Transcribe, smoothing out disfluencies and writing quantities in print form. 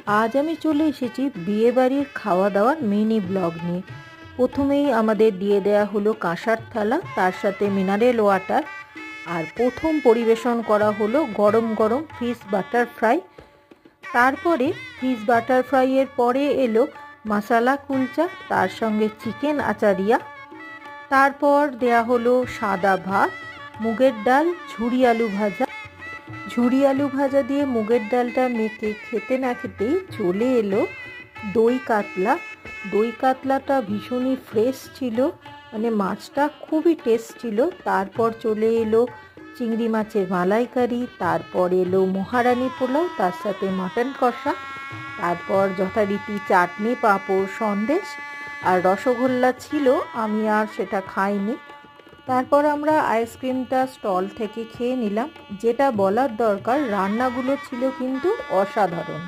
আজ আমি চলে এসেছি বিয়েবাড়ির খাওয়া দাওয়ার মিনি ব্লগ নিয়ে। প্রথমেই আমাদের দিয়ে দেয়া হলো কাঁসার থালা, তার সাথে মিনারেল ওয়াটার, আর প্রথম পরিবেশন করা হলো গরম গরম ফিশ বাটার ফ্রাই। তারপরে ফিশ বাটার ফ্রাইয়ের পরে এলো মশালা কুলচা, তার সঙ্গে চিকেন আচারিয়া। তারপর দেয়া হলো সাদা ভাত, মুগের ডাল, ঝুরি আলু ভাজা। ঝুরি আলু ভাজা দিয়ে মুগের ডালটা মেখে খেতে না খেতেই চলে এলো দই কাতলা। দই কাতলাটা ভীষণই ফ্রেশ ছিল, মানে মাছটা খুবই টেস্ট ছিল। তারপর চলে এলো চিংড়ি মাছের মালাইকারি, তারপর এলো মহারানী পোলাও, তার সাথে মাটন কষা, তারপর যথারীতি চাটনি, পাঁপড়, সন্দেশ আর রসগোল্লা ছিল, আমি আর সেটা খাইনি। তারপর আমরা আইসক্রিমটা স্টল থেকে খেয়ে নিলাম। যেটা বলার দরকার, রান্নাগুলো ছিল কিন্তু অসাধারণ।